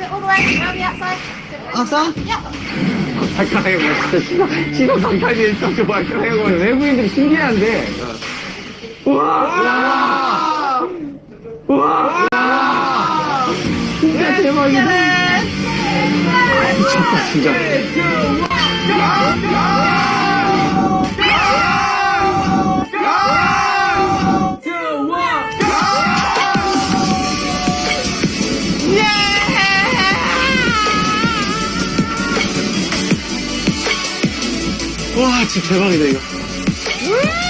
it all the way around the outside. Outside? Yep. 잠깐 해봐. 진짜 시선 잠깐이 있었어. 잠깐 해봐. 외국인들이 신기한데. 우와! 우와! 우와! 진짜 대박이다. 미쳤다, 진짜. 와, 진짜 대박이다, 이거.